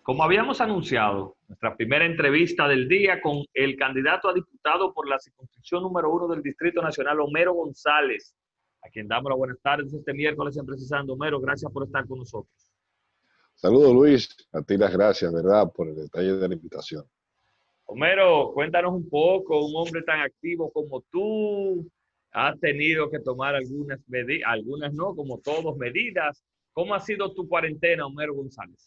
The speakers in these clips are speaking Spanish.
Como habíamos anunciado, nuestra primera entrevista del día con el candidato a diputado por la circunscripción número 1 del Distrito Nacional, Homero González, a quien damos las buenas tardes este miércoles en Precisando. Homero, gracias por estar con nosotros. Saludos, Luis. A ti las gracias, ¿verdad?, por el detalle de la invitación. Homero, cuéntanos un poco, un hombre tan activo como tú, has tenido que tomar algunas medidas, algunas no, como todos, medidas. ¿Cómo ha sido tu cuarentena, Homero González?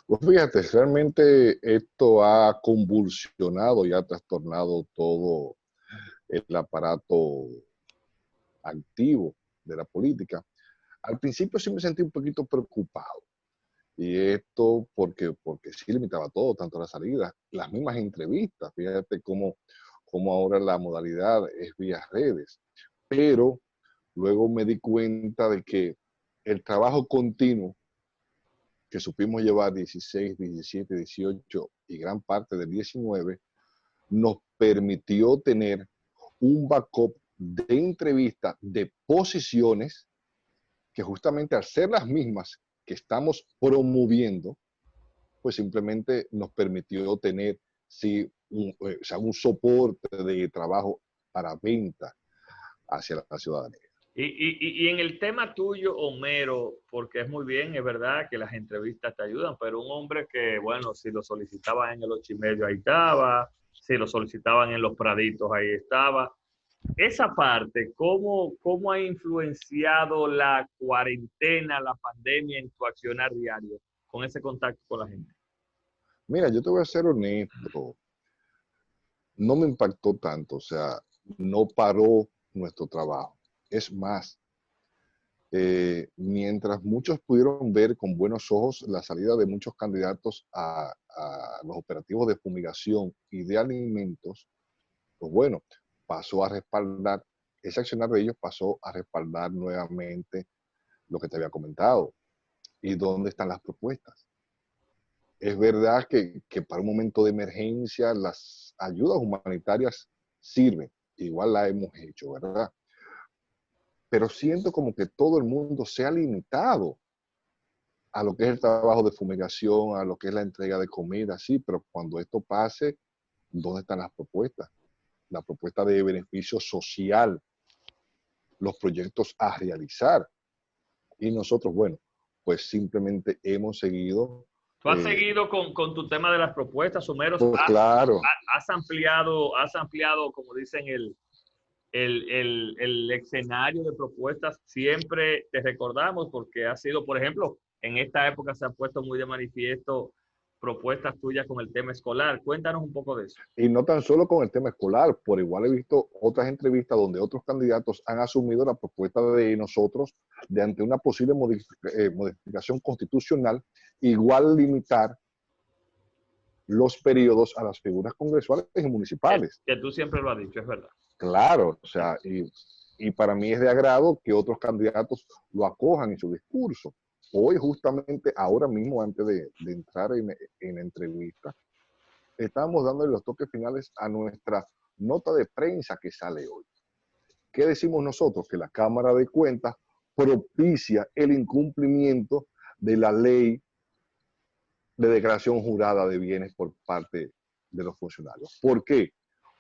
Pues fíjate, realmente esto ha convulsionado y ha trastornado todo el aparato activo de la política. Al principio sí me sentí un poquito preocupado. Y esto porque sí limitaba todo, tanto la salida, las mismas entrevistas. Fíjate cómo ahora la modalidad es vía redes. Pero luego me di cuenta de que el trabajo continuo que supimos llevar 16, 17, 18 y gran parte del 19, nos permitió tener un backup de entrevistas, de posiciones, que justamente al ser las mismas que estamos promoviendo, pues simplemente nos permitió tener sí, un soporte de trabajo para venta hacia la ciudadanía. Y en el tema tuyo, Homero, porque es muy bien, es verdad que las entrevistas te ayudan, pero un hombre que, bueno, si lo solicitaban en el 8:30, ahí estaba, si lo solicitaban en los Praditos, ahí estaba. Esa parte, ¿cómo ha influenciado la cuarentena, la pandemia en tu accionar diario con ese contacto con la gente? Mira, yo te voy a ser honesto, no me impactó tanto, o sea, no paró nuestro trabajo. Es más, mientras muchos pudieron ver con buenos ojos la salida de muchos candidatos a los operativos de fumigación y de alimentos, pues bueno, pasó a respaldar, ese accionar de ellos pasó a respaldar nuevamente lo que te había comentado. ¿Y dónde están las propuestas? Es verdad que para un momento de emergencia las ayudas humanitarias sirven, igual la hemos hecho, ¿verdad? Pero siento como que todo el mundo se ha limitado a lo que es el trabajo de fumigación, a lo que es la entrega de comida, sí, pero cuando esto pase, ¿dónde están las propuestas? La propuesta de beneficio social, los proyectos a realizar. Y nosotros, bueno, pues simplemente hemos seguido. ¿Tú has seguido con tu tema de las propuestas, Homeros? Pues claro, Has ampliado, como dicen, el escenario de propuestas? Siempre te recordamos porque ha sido, por ejemplo, en esta época se han puesto muy de manifiesto propuestas tuyas con el tema escolar. Cuéntanos un poco de eso. y no tan solo con el tema escolar, por igual he visto otras entrevistas donde otros candidatos han asumido la propuesta de nosotros de ante una posible modificación constitucional, igual limitar los periodos a las figuras congresuales y municipales. Que tú siempre lo has dicho, es verdad. Claro, o sea, y para mí es de agrado que otros candidatos lo acojan en su discurso. Hoy, justamente, ahora mismo, antes de entrar en entrevista, estamos dándole los toques finales a nuestra nota de prensa que sale hoy. ¿Qué decimos nosotros? Que la Cámara de Cuentas propicia el incumplimiento de la ley de declaración jurada de bienes por parte de los funcionarios. ¿Por qué?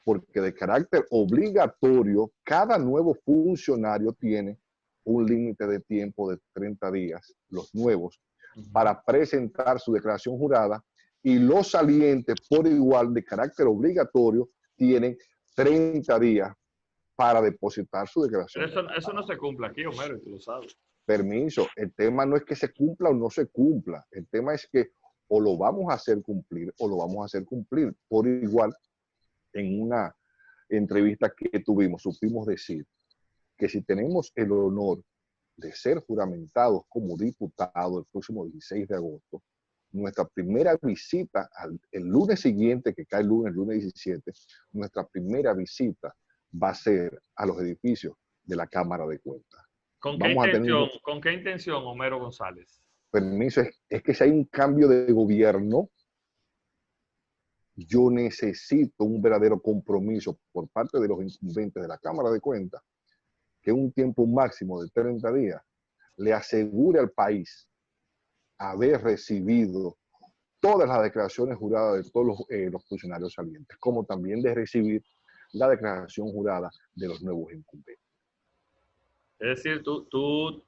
Porque de carácter obligatorio, cada nuevo funcionario tiene un límite de tiempo de 30 días, los nuevos, para presentar su declaración jurada, y los salientes, por igual, de carácter obligatorio, tienen 30 días para depositar su declaración. Pero eso no se cumple aquí, Homero, y tú lo sabes. Permiso, el tema no es que se cumpla o no se cumpla, el tema es que o lo vamos a hacer cumplir o lo vamos a hacer cumplir. Por igual, en una entrevista que tuvimos, supimos decir que si tenemos el honor de ser juramentados como diputados el próximo 16 de agosto, nuestra primera visita, el lunes siguiente, que cae el lunes 17, nuestra primera visita va a ser a los edificios de la Cámara de Cuentas. Vamos a tener ¿Con qué intención, Homero González? permiso, es que si hay un cambio de gobierno, yo necesito un verdadero compromiso por parte de los incumbentes de la Cámara de Cuentas, que un tiempo máximo de 30 días le asegure al país haber recibido todas las declaraciones juradas de todos los funcionarios salientes, como también de recibir la declaración jurada de los nuevos incumbentes. Es decir, tú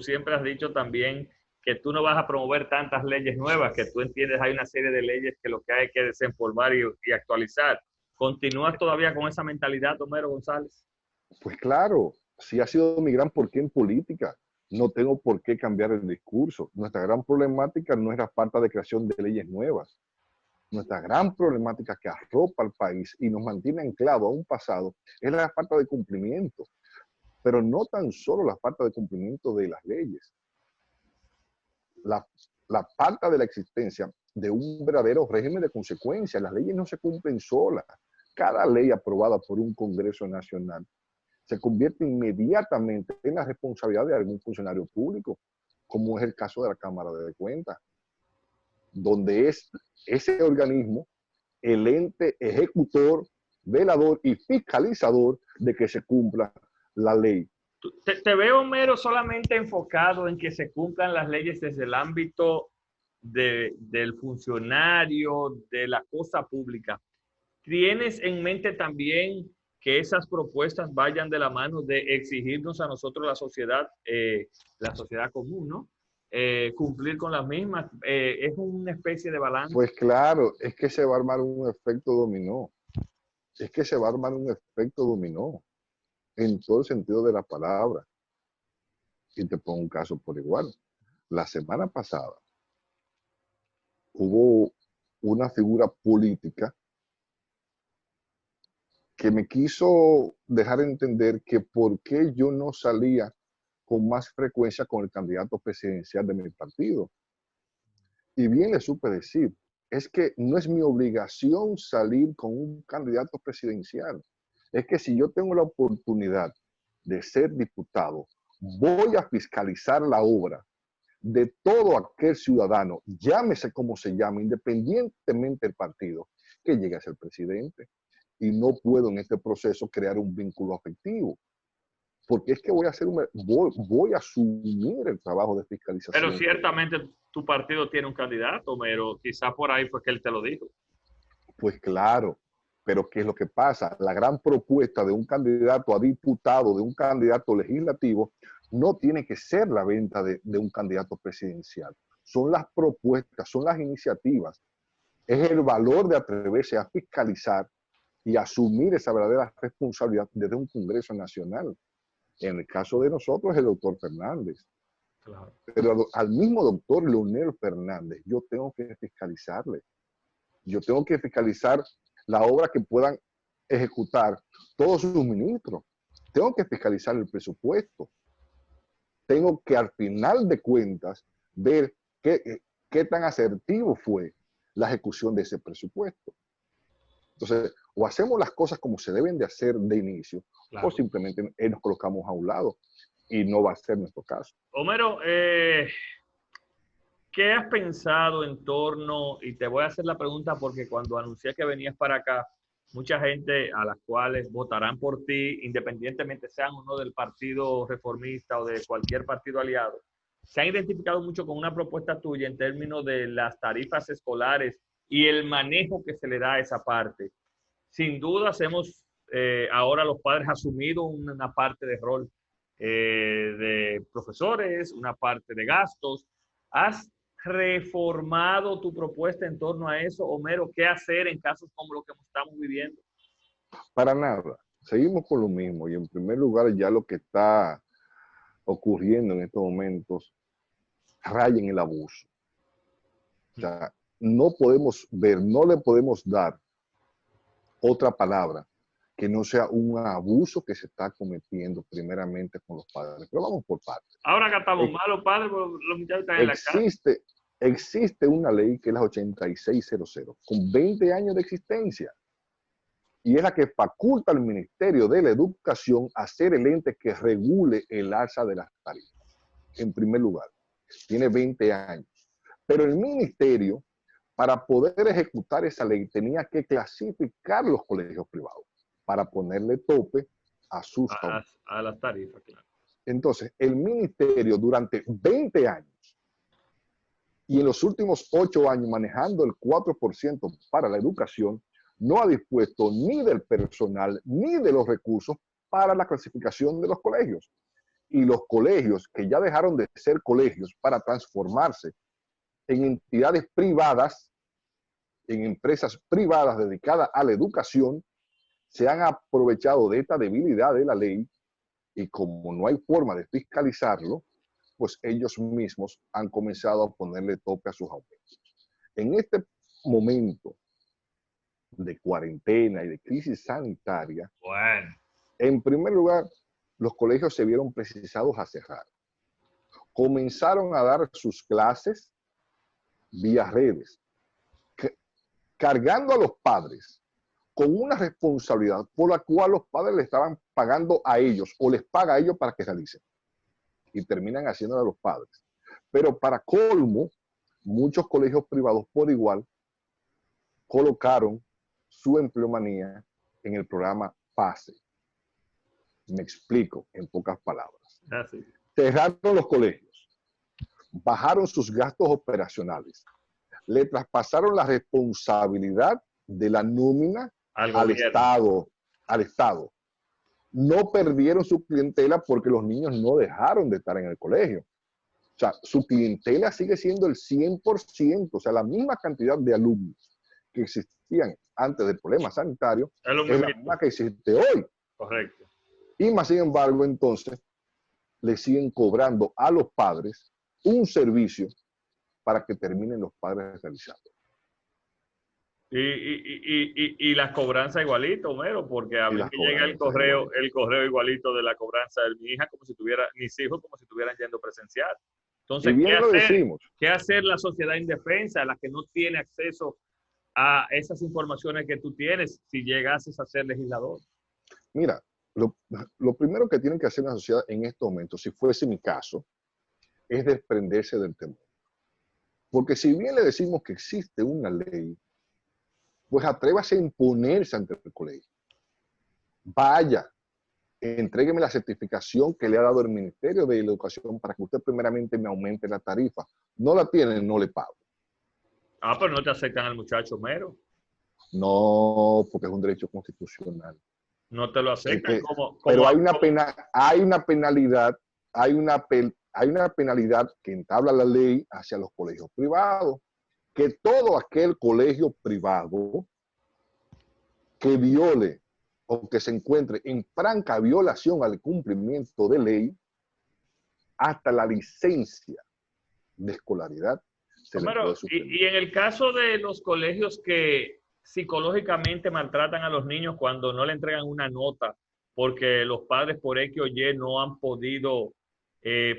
siempre has dicho también que tú no vas a promover tantas leyes nuevas, que tú entiendes hay una serie de leyes que lo que hay que desempolvar y actualizar. ¿Continúas todavía con esa mentalidad, Homero González? Pues claro, sí ha sido mi gran porqué en política. No tengo por qué cambiar el discurso. Nuestra gran problemática no es la falta de creación de leyes nuevas. Nuestra gran problemática que arropa al país y nos mantiene anclado a un pasado es la falta de cumplimiento. Pero no tan solo la falta de cumplimiento de las leyes. La falta de la existencia de un verdadero régimen de consecuencias. Las leyes no se cumplen solas. Cada ley aprobada por un Congreso Nacional se convierte inmediatamente en la responsabilidad de algún funcionario público, como es el caso de la Cámara de Cuentas, donde es ese organismo el ente ejecutor, velador y fiscalizador de que se cumpla la ley. Te veo, Homero, solamente enfocado en que se cumplan las leyes desde el ámbito del funcionario, de la cosa pública. ¿Tienes en mente también que esas propuestas vayan de la mano de exigirnos a nosotros la sociedad común, ¿no? Cumplir con las mismas? Es una especie de balance. Pues claro, es que se va a armar un efecto dominó. Es que se va a armar un efecto dominó en todo el sentido de la palabra. Y te pongo un caso por igual. La semana pasada hubo una figura política que me quiso dejar entender que por qué yo no salía con más frecuencia con el candidato presidencial de mi partido. Y bien le supe decir, es que no es mi obligación salir con un candidato presidencial. Es que si yo tengo la oportunidad de ser diputado, voy a fiscalizar la obra de todo aquel ciudadano, llámese como se llame, independientemente del partido, que llegue a ser presidente. Y no puedo en este proceso crear un vínculo afectivo, porque es que voy a asumir el trabajo de fiscalización. Pero ciertamente tu partido tiene un candidato, pero quizá por ahí fue que él te lo dijo. Pues claro, pero ¿qué es lo que pasa? La gran propuesta de un candidato a diputado, de un candidato legislativo, no tiene que ser la venta de un candidato presidencial. Son las propuestas, son las iniciativas. Es el valor de atreverse a fiscalizar y asumir esa verdadera responsabilidad desde un Congreso Nacional. En el caso de nosotros, el doctor Fernández. Claro. Pero al mismo doctor Leonel Fernández, yo tengo que fiscalizarle. Yo tengo que fiscalizar la obra que puedan ejecutar todos sus ministros. Tengo que fiscalizar el presupuesto. Tengo que al final de cuentas ver qué tan asertivo fue la ejecución de ese presupuesto. Entonces, o hacemos las cosas como se deben de hacer de inicio, claro, o simplemente nos colocamos a un lado y no va a ser nuestro caso. Homero, ¿qué has pensado en torno? Y te voy a hacer la pregunta porque cuando anuncié que venías para acá, mucha gente a las cuales votarán por ti, independientemente sean uno del Partido Reformista o de cualquier partido aliado, se han identificado mucho con una propuesta tuya en términos de las tarifas escolares y el manejo que se le da a esa parte. Sin duda, hemos ahora los padres asumido una parte de rol de profesores, una parte de gastos. ¿Has reformado tu propuesta en torno a eso, Homero? ¿Qué hacer en casos como los que estamos viviendo? Para nada. Seguimos con lo mismo. Y en primer lugar, ya lo que está ocurriendo en estos momentos raya en el abuso. O sea, no podemos ver, no le podemos dar otra palabra que no sea un abuso que se está cometiendo primeramente con los padres. Pero vamos por partes. Ahora que estamos malos padres, los muchachos están en la casa. Existe una ley que es la 8600, con 20 años de existencia. Y es la que faculta al Ministerio de la Educación a ser el ente que regule el alza de las tarifas. En primer lugar, tiene 20 años. Pero el ministerio, para poder ejecutar esa ley, tenía que clasificar los colegios privados para ponerle tope a sus a las tarifas, claro. Entonces, el ministerio durante 20 años y en los últimos 8 años manejando el 4% para la educación, no ha dispuesto ni del personal ni de los recursos para la clasificación de los colegios. Y los colegios que ya dejaron de ser colegios para transformarse en entidades privadas, en empresas privadas dedicadas a la educación, se han aprovechado de esta debilidad de la ley y como no hay forma de fiscalizarlo, pues ellos mismos han comenzado a ponerle tope a sus aumentos. En este momento de cuarentena y de crisis sanitaria, Bueno, en primer lugar, los colegios se vieron precisados a cerrar. Comenzaron a dar sus clases vía redes, cargando a los padres con una responsabilidad por la cual los padres le estaban pagando a ellos o les paga a ellos para que realicen. Y terminan haciéndolo a los padres. Pero para colmo, muchos colegios privados por igual colocaron su empleomanía en el programa PASE. Me explico en pocas palabras. así. Cerraron los colegios, bajaron sus gastos operacionales, le traspasaron la responsabilidad de la nómina al Estado. No perdieron su clientela porque los niños no dejaron de estar en el colegio. O sea, su clientela sigue siendo el 100%, o sea, la misma cantidad de alumnos que existían antes del problema sanitario es la misma que existe hoy. Correcto. Y más sin embargo, entonces, le siguen cobrando a los padres un servicio para que terminen los padres realizando. Y las cobranzas igualito, Homero, porque a mí me llega el correo igualito de la cobranza de mi hija, como si tuviera, mis hijos como si estuvieran yendo presencial. Entonces, ¿qué hacer la sociedad indefensa, la que no tiene acceso a esas informaciones que tú tienes si llegases a ser legislador? Mira, lo primero que tienen que hacer la sociedad en este momento, si fuese mi caso, es desprenderse del temor. Porque si bien le decimos que existe una ley, pues atrévase a imponerse ante el colegio. Vaya, entrégueme la certificación que le ha dado el Ministerio de Educación para que usted primeramente me aumente la tarifa. No la tiene, no le pago. Ah, pero no te aceptan al muchacho Homero. No, porque es un derecho constitucional. No te lo aceptan. Pero hay una penalidad, hay una penalidad que entabla la ley hacia los colegios privados, que todo aquel colegio privado que viole o que se encuentre en franca violación al cumplimiento de ley, hasta la licencia de escolaridad se le puede suspender. Y en el caso de los colegios que psicológicamente maltratan a los niños cuando no le entregan una nota, porque los padres por X o Y no han podido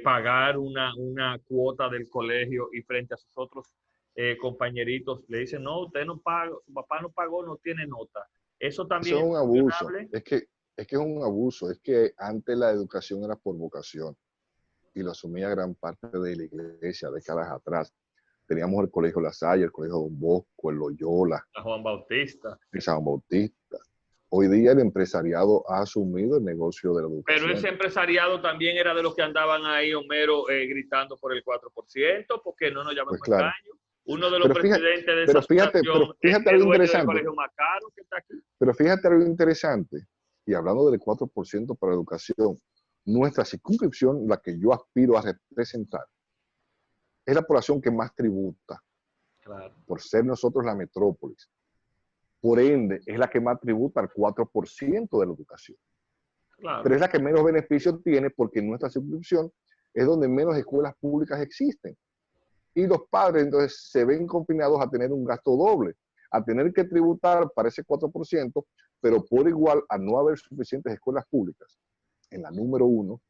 pagar una cuota del colegio y frente a sus otros compañeritos le dicen, no, usted no paga, su papá no pagó, no tiene nota. Eso también es un abuso. Es que es un abuso. Es que antes la educación era por vocación y lo asumía gran parte de la iglesia décadas atrás. Teníamos el Colegio La Salle, el Colegio Don Bosco, el Loyola, a Juan Bautista. El San Bautista. Hoy día el empresariado ha asumido el negocio de la educación. Pero ese empresariado también era de los que andaban ahí, Homero, gritando por el 4%, porque no nos llamamos pues claro. Engaño. Uno de los presidentes de esa asociación es el dueño del Colegio Macaro, que está aquí. Pero fíjate algo interesante, y hablando del 4% para educación, nuestra circunscripción, la que yo aspiro a representar, es la población que más tributa, claro, por ser nosotros la metrópolis. Por ende, es la que más tributa al 4% de la educación. Claro. Pero es la que menos beneficios tiene porque en nuestra circunscripción es donde menos escuelas públicas existen. Y los padres entonces se ven confinados a tener un gasto doble, a tener que tributar para ese 4%, pero por igual, a no haber suficientes escuelas públicas, en la número 1,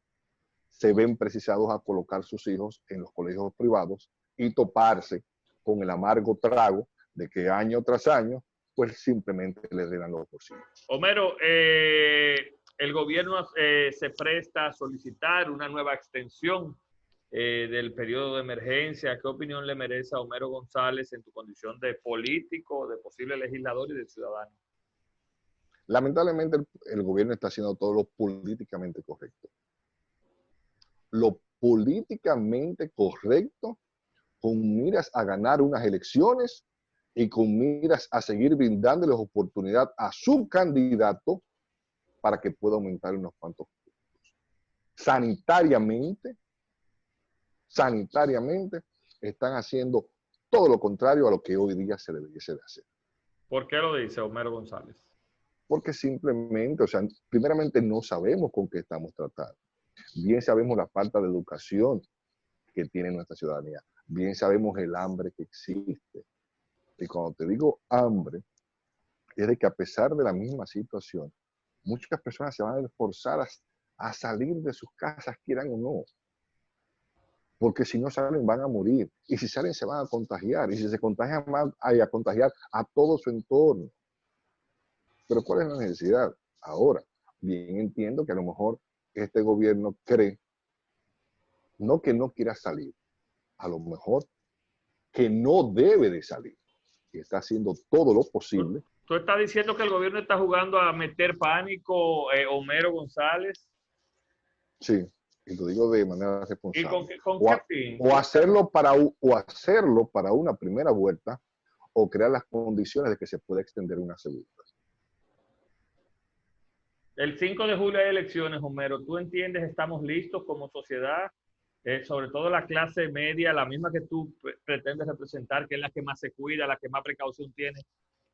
se ven precisados a colocar sus hijos en los colegios privados y toparse con el amargo trago de que año tras año, pues simplemente les den los bolsillos. Homero, el gobierno se presta a solicitar una nueva extensión del periodo de emergencia. ¿Qué opinión le merece a Homero González en tu condición de político, de posible legislador y de ciudadano? Lamentablemente el gobierno está haciendo todo lo políticamente correcto. Lo políticamente correcto con miras a ganar unas elecciones y con miras a seguir brindándoles oportunidad a su candidato para que pueda aumentar unos cuantos puntos. Sanitariamente, están haciendo todo lo contrario a lo que hoy día se debiese de hacer. ¿Por qué lo dice Homero González? Porque simplemente, o sea, primeramente no sabemos con qué estamos tratando. Bien sabemos la falta de educación que tiene nuestra ciudadanía. Bien sabemos el hambre que existe. Y cuando te digo hambre, es de que a pesar de la misma situación, muchas personas se van a forzar a salir de sus casas, quieran o no. Porque si no salen van a morir. Y si salen se van a contagiar. Y si se contagian van a contagiar a todo su entorno. Pero ¿cuál es la necesidad? Ahora, bien entiendo que a lo mejor este gobierno cree, no que no quiera salir, a lo mejor que no debe de salir. Y está haciendo todo lo posible. ¿Tú estás diciendo que el gobierno está jugando a meter pánico, Homero González? Sí, y lo digo de manera ¿Y responsable. con qué fin? O hacerlo para una primera vuelta o crear las condiciones de que se pueda extender una segunda. El 5 de julio hay elecciones, Homero. ¿Tú entiendes? ¿Estamos listos como sociedad? Sobre todo la clase media, la misma que tú pretendes representar, que es la que más se cuida, la que más precaución tiene.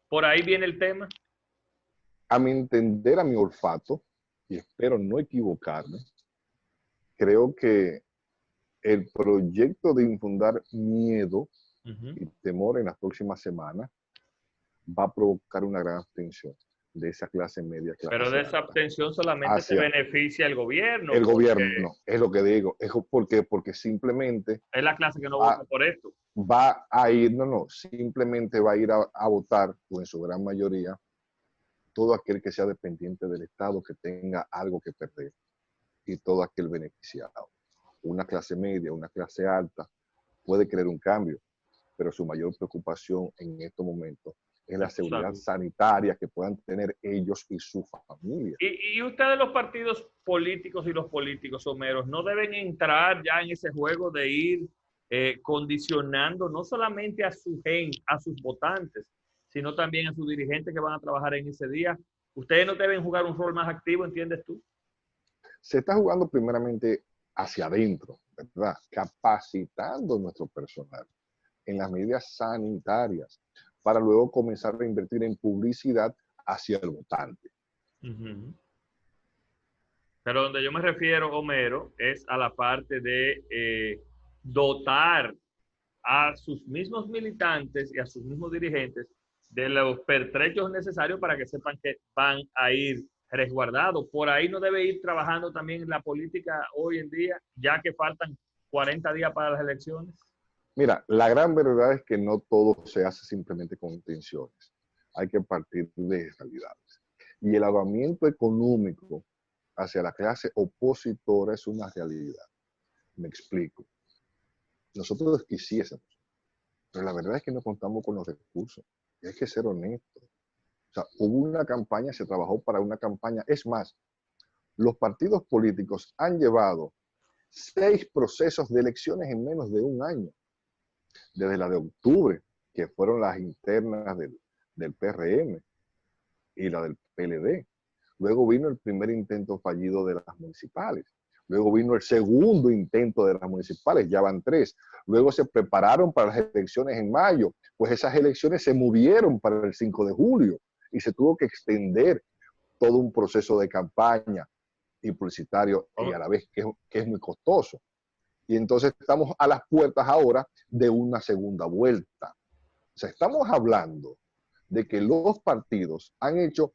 ¿Por ahí viene el tema? A mi entender, a mi olfato, y espero no equivocarme, creo que el proyecto de infundar miedo y temor en las próximas semanas va a provocar una gran abstención de esa clase media. Pero de esa abstención solamente se beneficia el gobierno. El gobierno, es lo que digo. Es porque simplemente... Es la clase que no vota por esto. Va a ir, simplemente va a ir a votar, o en su gran mayoría, todo aquel que sea dependiente del Estado, que tenga algo que perder, y todo aquel beneficiado. Una clase media, una clase alta, puede querer un cambio, pero su mayor preocupación en estos momentos es la seguridad sanitaria que puedan tener ellos y su familia. Y ustedes, los partidos políticos y los políticos, Homeros, no deben entrar ya en ese juego de ir condicionando no solamente a su gente, a sus votantes, sino también a sus dirigentes que van a trabajar en ese día. Ustedes no deben jugar un rol más activo, ¿entiendes tú? Se está jugando primeramente hacia adentro, ¿verdad? Capacitando nuestro personal en las medidas sanitarias para luego comenzar a invertir en publicidad hacia el votante. Pero donde yo me refiero, Homero, es a la parte de dotar a sus mismos militantes y a sus mismos dirigentes de los pertrechos necesarios para que sepan que van a ir resguardados. Por ahí no debe ir trabajando también la política hoy en día, ya que faltan 40 días para las elecciones. Mira, la gran verdad es que no todo se hace simplemente con intenciones. Hay que partir de realidades. Y el ahogamiento económico hacia la clase opositora es una realidad. Me explico. Nosotros quisiésemos, pero la verdad es que no contamos con los recursos. Y hay que ser honestos. O sea, hubo una campaña, se trabajó para una campaña. Es más, los partidos políticos han llevado 6 procesos de elecciones en menos de un año. Desde la de octubre, que fueron las internas del PRM y la del PLD. Luego vino el primer intento fallido de las municipales. Luego vino el segundo intento de las municipales, ya van 3. Luego se prepararon para las elecciones en mayo, pues esas elecciones se movieron para el 5 de julio y se tuvo que extender todo un proceso de campaña y publicitario y a la vez que es muy costoso. Y entonces estamos a las puertas ahora de una segunda vuelta. O sea, estamos hablando de que los partidos han hecho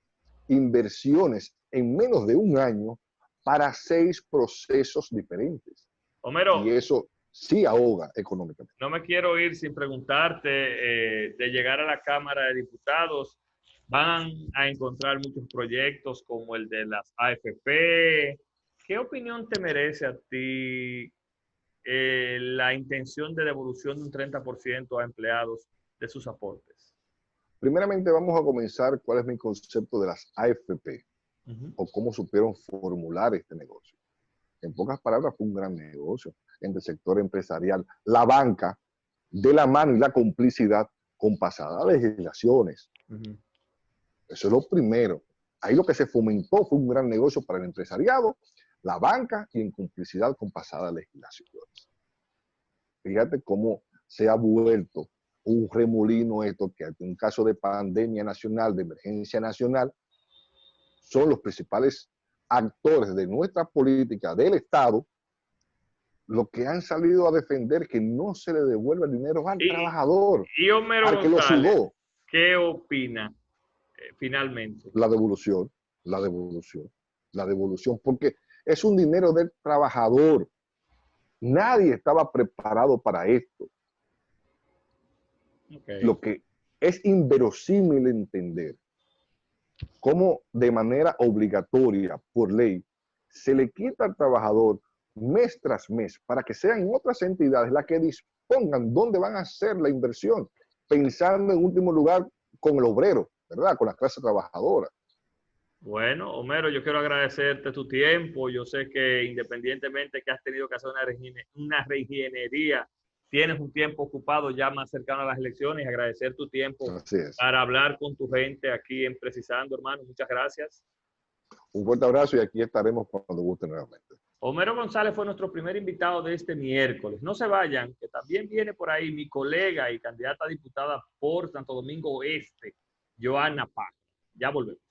inversiones en menos de un año para 6 procesos diferentes. Homero, y eso sí ahoga económicamente. No me quiero ir sin preguntarte, de llegar a la Cámara de Diputados, van a encontrar muchos proyectos como el de las AFP. ¿Qué opinión te merece a ti la intención de devolución de un 30% a empleados de sus aportes? Primeramente vamos a comenzar cuál es mi concepto de las AFP o cómo supieron formular este negocio. En pocas palabras, fue un gran negocio entre el sector empresarial. La banca de la mano y la complicidad con pasadas legislaciones. Eso es lo primero. Ahí lo que se fomentó fue un gran negocio para el empresariado, la banca y en complicidad con pasadas legislaciones. Fíjate cómo se ha vuelto un remolino esto, que en un caso de pandemia nacional, de emergencia nacional, son los principales actores de nuestra política, del Estado, los que han salido a defender que no se le devuelva el dinero al trabajador, y Homero al que lo González, sudó. ¿qué opina finalmente? La devolución, porque es un dinero del trabajador. Nadie estaba preparado para esto. Lo que es inverosímil entender cómo de manera obligatoria, por ley, se le quita al trabajador mes tras mes para que sean otras entidades las que dispongan dónde van a hacer la inversión, pensando en último lugar con el obrero, ¿verdad? Con la clase trabajadora. Bueno, Homero, yo quiero agradecerte tu tiempo. Yo sé que independientemente que has tenido que hacer una reingeniería, tienes un tiempo ocupado ya más cercano a las elecciones. Agradecer tu tiempo para hablar con tu gente aquí en Precisando, hermano. Muchas gracias. Un fuerte abrazo y aquí estaremos cuando guste nuevamente. Homero González fue nuestro primer invitado de este miércoles. No se vayan, que también viene por ahí mi colega y candidata a diputada por Santo Domingo Oeste, Johanna Paz. Ya volvemos.